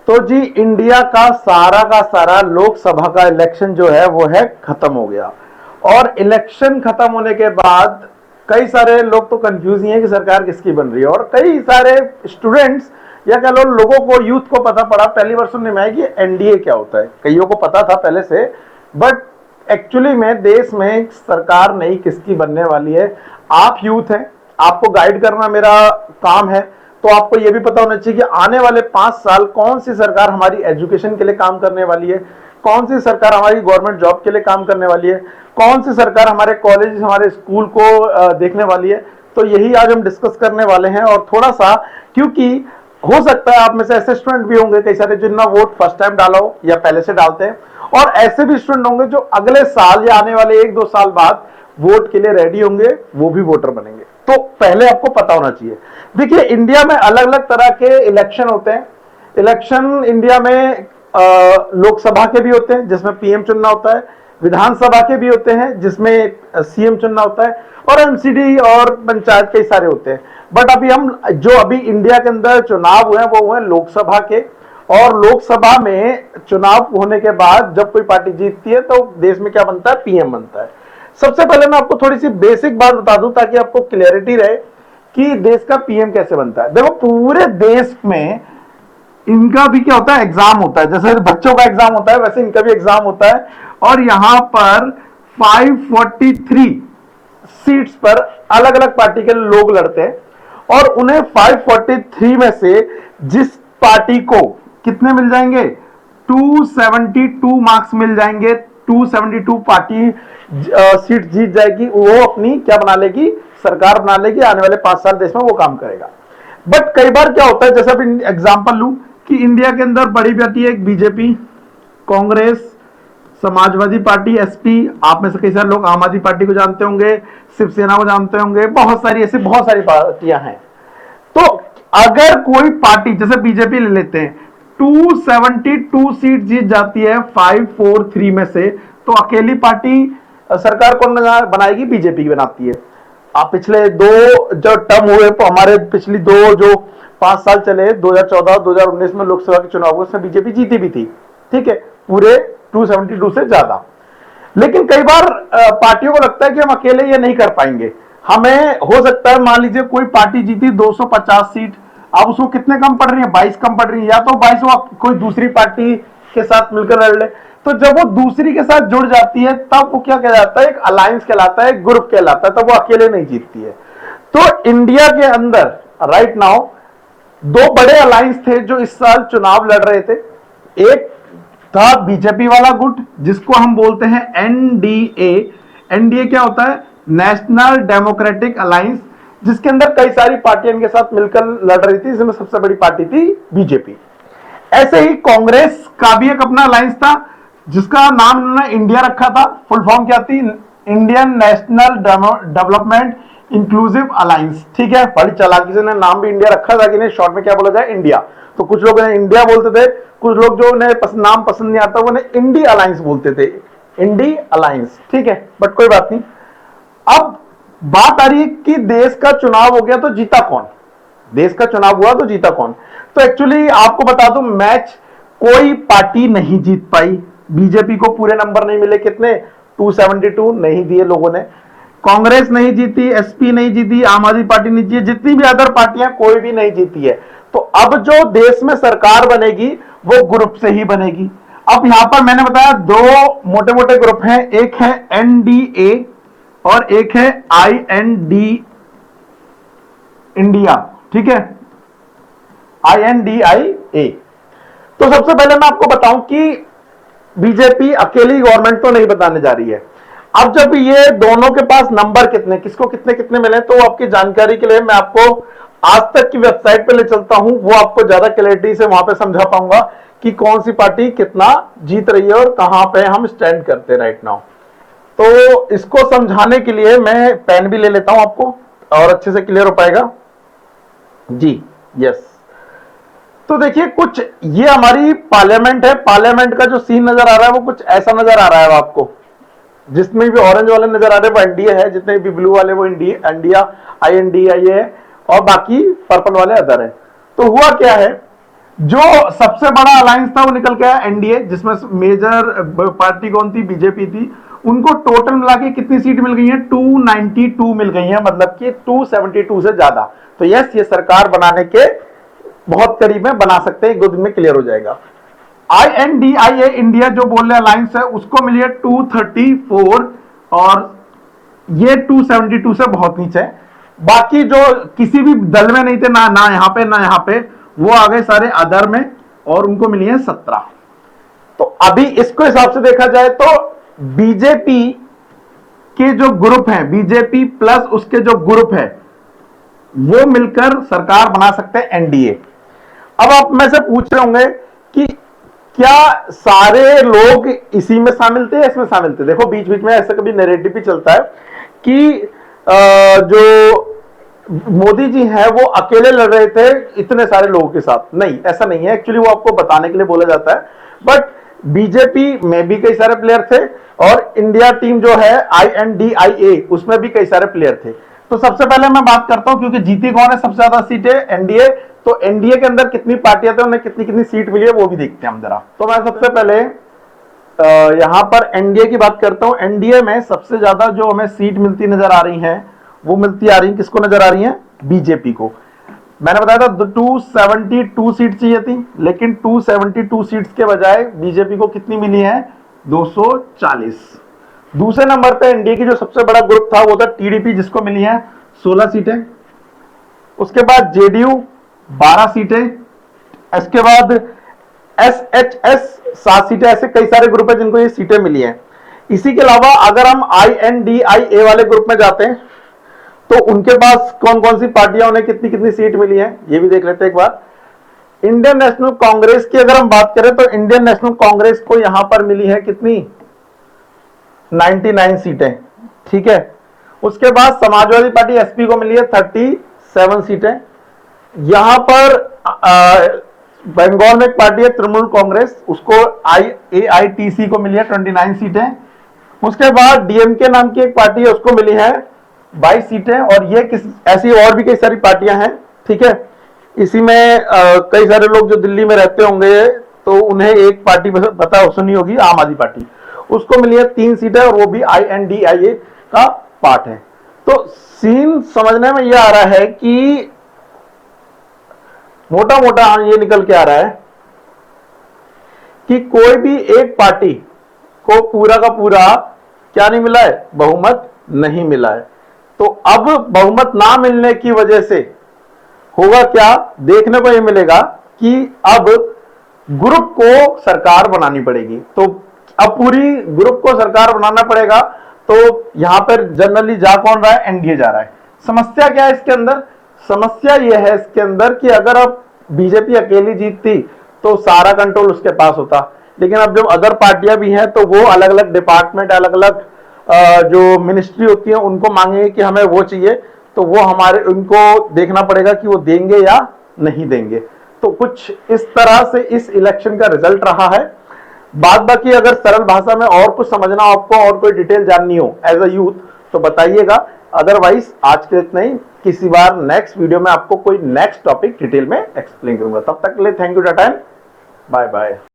तो जी इंडिया का सारा लोकसभा का इलेक्शन जो है वो है खत्म हो गया। और इलेक्शन खत्म होने के बाद कई सारे लोग तो कंफ्यूज ही हैं कि सरकार किसकी बन रही है, और कई सारे स्टूडेंट्स या कह लो लोगों को, यूथ को पता पड़ा पहली बार सुनने में आया कि एनडीए क्या होता है। कईयों को पता था पहले से, बट एक्चुअली में देश में सरकार नई किसकी बनने वाली है। आप यूथ हैं, आपको गाइड करना मेरा काम है, तो आपको यह भी पता होना चाहिए कि आने वाले 5 साल कौन सी सरकार हमारी एजुकेशन के लिए काम करने वाली है, कौन सी सरकार हमारी गवर्नमेंट जॉब के लिए काम करने वाली है, कौन सी सरकार हमारे कॉलेज हमारे स्कूल को देखने वाली है। तो यही आज हम डिस्कस करने वाले हैं। और थोड़ा सा, क्योंकि हो सकता है आप में से ऐसे स्टूडेंट भी होंगे कई सारे जिन्होंने वोट फर्स्ट टाइम डाला हो या पहले से डालते हैं, और ऐसे भी स्टूडेंट होंगे जो अगले साल या आने वाले 1-2 साल बाद वोट के लिए रेडी होंगे, वो भी वोटर बनेंगे। तो पहले आपको पता होना चाहिए। देखिए इंडिया में अलग अलग तरह के इलेक्शन होते हैं। इलेक्शन इंडिया में लोकसभा के भी होते हैं जिसमें पीएम चुनना होता है, विधानसभा के भी होते हैं जिसमें सीएम चुनना होता है, और एमसीडी और पंचायत कई सारे होते हैं। बट अभी इंडिया के अंदर चुनाव हुए हैं वो हुए लोकसभा के। और लोकसभा में चुनाव होने के बाद जब कोई पार्टी जीतती है तो देश में क्या बनता है, पीएम बनता है। सबसे पहले मैं आपको थोड़ी सी बेसिक बात बता दूं ताकि आपको क्लैरिटी रहे कि देश का पीएम कैसे बनता है। देखो पूरे देश में इनका भी क्या होता है, एग्जाम होता है। जैसे बच्चों का एग्जाम होता है वैसे इनका भी एग्जाम होता है। और यहां पर 543 सीट्स पर अलग अलग पार्टी के लोग लड़ते हैं, और उन्हें 543 में से जिस पार्टी को कितने मिल जाएंगे, 272 मार्क्स मिल जाएंगे, 272 पार्टी सीट जीत जाएगी, वो अपनी क्या बना लेगी, सरकार बना लेगी। आने वाले 5 साल देश में वो काम करेगा। बट कई बार क्या होता है, जैसे अब एग्जांपल लूं कि इंडिया के अंदर बड़ी पार्टी है एक कांग्रेस, समाजवादी पार्टी एसपी, आप में से कई सारे लोग आम आदमी पार्टी को जानते होंगे, शिवसेना को जानते होंगे, बहुत सारी पार्टियां हैं। तो अगर कोई पार्टी जैसे बीजेपी ले लेते हैं, 272 सीट जीत जाती है 543 में से, तो अकेली पार्टी सरकार कौन बनाएगी, बीजेपी की बनाती है। आप पिछले 2 जो टर्म हुए तो हमारे पिछली 2 जो 5 साल चले, 2014-2019 में लोकसभा के चुनाव उसमें बीजेपी जीती भी थी, ठीक है, पूरे 272 से ज्यादा। लेकिन कई बार पार्टियों को लगता है कि हम अकेले ये नहीं कर पाएंगे, हमें हो सकता है, मान लीजिए कोई पार्टी जीती 250 सीट, अब उसको कितने कम पड़ रही है, 22 कम पड़ रही है, या तो 22 वो कोई दूसरी पार्टी के साथ मिलकर लड़ ले। तो जब वो दूसरी के साथ जुड़ जाती है तब वो क्या कहलाता है, एक अलायंस कहलाता है, एक ग्रुप कहलाता है, तब वो अकेले नहीं जीतती है। तो इंडिया के अंदर राइट नाउ 2 बड़े अलायंस थे जो इस साल चुनाव लड़ रहे थे। एक था बीजेपी वाला गुट जिसको हम बोलते हैं एनडीए। एनडीए क्या होता है, नेशनल डेमोक्रेटिक अलायंस, जिसके अंदर कई सारी पार्टियां इनके साथ मिलकर लड़ रही थी, जिसमें सबसे बड़ी पार्टी थी बीजेपी। ऐसे ही कांग्रेस का भी एक अपना अलायंस था जिसका नाम इन्होंने इंडिया रखा था। फुल फॉर्म क्या थी, Indian national development inclusive alliance, ठीक है, बड़ी चालाकी से नाम भी इंडिया रखा था कि नहीं, शॉर्ट में क्या बोला जाए, इंडिया। तो कुछ लोग इन्हें इंडिया बोलते थे, कुछ लोग जो उन्हें नाम पसंद नहीं आता वो उन्हें इंडी अलायंस बोलते थे, इंडी अलायंस, ठीक है, बट कोई बात नहीं। अब बात आ रही है कि देश का चुनाव हो गया तो जीता कौन, देश का चुनाव हुआ तो जीता कौन। तो एक्चुअली आपको बता दूं, मैच कोई पार्टी नहीं जीत पाई। बीजेपी को पूरे नंबर नहीं मिले, कितने, 272 नहीं दिए लोगों ने। कांग्रेस नहीं जीती, एसपी नहीं जीती, आम आदमी पार्टी नहीं जीती, जितनी भी अदर पार्टियां कोई भी नहीं जीती है। तो अब जो देश में सरकार बनेगी वो ग्रुप से ही बनेगी। अब यहां पर मैंने बताया 2 मोटे मोटे ग्रुप हैं, एक है एनडीए और एक है आईएनडी इंडिया, ठीक है, INDIA। तो सबसे पहले मैं आपको बताऊं कि बीजेपी अकेली गवर्नमेंट तो नहीं बताने जा रही है। अब जब ये दोनों के पास नंबर कितने, किसको कितने कितने मिले, तो आपकी जानकारी के लिए मैं आपको आज तक की वेबसाइट पे ले चलता हूं, वो आपको ज्यादा क्लैरिटी से वहां पे समझा पाऊंगा कि कौन सी पार्टी कितना जीत रही है और कहां पे हम स्टैंड करते हैं राइट नाउ। तो इसको समझाने के लिए मैं पेन भी ले लेता हूं आपको, और अच्छे से क्लियर हो पाएगा जी, यस। तो देखिए, कुछ ये हमारी पार्लियामेंट है, पार्लियामेंट का जो सीन नजर आ रहा है वो कुछ ऐसा नजर आ रहा है आपको, जिसमें भी ऑरेंज वाले नजर आ रहे हैं वो एनडीए है, जितने भी ब्लू वाले वो इंडिया INDIA है, और बाकी पर्पल वाले अदर है। तो हुआ क्या है, जो सबसे बड़ा अलायंस था वो निकल के आया एनडीए, जिसमें मेजर पार्टी कौन थी, बीजेपी थी। उनको टोटल मिला के कितनी सीट मिल गई है, 292 मिल गई है, मतलब कि 272 से ज्यादा। तो यस, ये सरकार बनाने के बहुत करीब में, बना सकते हैं, एक दो दिन में क्लियर हो जाएगा। INDIA इंडिया जो बोल रहे अलायंस है, उसको मिली है 234, और ये 272 से बहुत नीचे है। बाकी जो किसी भी दल में नहीं थे, ना ना यहां पे ना यहां पे, वो आ गए सारे अदर में, और उनको मिली है 17। तो अभी इसको हिसाब से देखा जाए तो बीजेपी के जो ग्रुप हैं, बीजेपी प्लस उसके जो ग्रुप है, वो मिलकर सरकार बना सकते हैं, एनडीए। अब आप में से पूछ रहे होंगे कि क्या सारे लोग इसी में शामिल थे, इसमें शामिल थे? देखो, बीच बीच में ऐसा कभी नैरेटिव भी चलता है कि जो मोदी जी हैं वो अकेले लड़ रहे थे इतने सारे लोगों के साथ। नहीं, ऐसा नहीं है। एक्चुअली वो आपको बताने के लिए बोला जाता है, बट बीजेपी में भी कई सारे प्लेयर थे, और इंडिया टीम जो है INDIA, उसमें भी कई सारे प्लेयर थे। तो सबसे पहले मैं बात करता हूं, क्योंकि जीती कौन है सबसे ज्यादा सीटें, एनडीए। तो एनडीए के अंदर कितनी पार्टियां थे, उन्हें कितनी कितनी सीट मिली है, वो भी देखते हैं हम जरा। तो मैं सबसे पहले यहां पर एनडीए की बात करता हूं। एनडीए में सबसे ज्यादा जो हमें सीट मिलती नजर आ रही है, वो मिलती आ रही है, किसको नजर आ रही है? बीजेपी को। मैंने बताया था 272 सीट चाहिए थी, लेकिन 272 सीट्स के बजाय बीजेपी को कितनी मिली है? 240। दूसरे नंबर पे एनडीए की जो सबसे बड़ा ग्रुप था वो था टीडीपी, जिसको मिली है 16 सीटें। उसके बाद जेडीयू 12 सीटें। इसके बाद एसएचएस 7 सीटें। ऐसे कई सारे ग्रुप है जिनको ये सीटें मिली हैं। इसी के अलावा अगर हम INDIA वाले ग्रुप में जाते हैं, तो उनके पास कौन कौन सी पार्टियां, उन्हें कितनी कितनी सीट मिली है, ये भी देख लेते हैं एक बार। इंडियन नेशनल कांग्रेस की अगर हम बात करें, तो इंडियन नेशनल कांग्रेस को यहां पर मिली है कितनी? 99 सीटें। ठीक है। उसके बाद समाजवादी पार्टी एसपी को मिली है 37 सीटें। यहां पर बंगाल में एक पार्टी है तृणमूल कांग्रेस, उसको AITC को मिली है 29 सीटें। उसके बाद डीएमके नाम की एक पार्टी है, उसको मिली है 22 सीटें। और ये ऐसी और भी कई सारी पार्टियां हैं। ठीक है। इसी में कई सारे लोग जो दिल्ली में रहते होंगे, तो उन्हें एक पार्टी पता सुनी होगी, आम आदमी पार्टी, उसको मिली है 3 सीटें, और वो भी INDIA का पार्ट है। तो सीन समझने में यह आ रहा है कि मोटा मोटा ये निकल के आ रहा है कि कोई भी एक पार्टी को पूरा का पूरा क्या नहीं मिला है? बहुमत नहीं मिला है। तो अब बहुमत ना मिलने की वजह से होगा क्या? देखने को यह मिलेगा कि अब ग्रुप को सरकार बनानी पड़ेगी। तो अब पूरी ग्रुप को सरकार बनाना पड़ेगा। तो यहां पर जनरली जा कौन रहा है? एनडीए जा रहा है। समस्या क्या है इसके अंदर? समस्या यह है इसके अंदर कि अगर अब बीजेपी अकेली जीतती तो सारा कंट्रोल उसके पास होता, लेकिन अब जब अदर पार्टियां भी हैं, तो वो अलग अलग डिपार्टमेंट, अलग अलग जो मिनिस्ट्री होती है, उनको मांगेंगे कि हमें वो चाहिए, तो वो हमारे, उनको देखना पड़ेगा कि वो देंगे या नहीं देंगे। तो कुछ इस तरह से इस इलेक्शन का रिजल्ट रहा है। बाद बाकी अगर सरल भाषा में और कुछ समझना हो आपको, और कोई डिटेल जाननी हो एज अ यूथ, तो बताइएगा। अदरवाइज आज के इतना ही। किसी बार नेक्स्ट वीडियो में आपको कोई नेक्स्ट टॉपिक डिटेल में एक्सप्लेन करूंगा। तब तक के लिए thank you, tata, bye bye.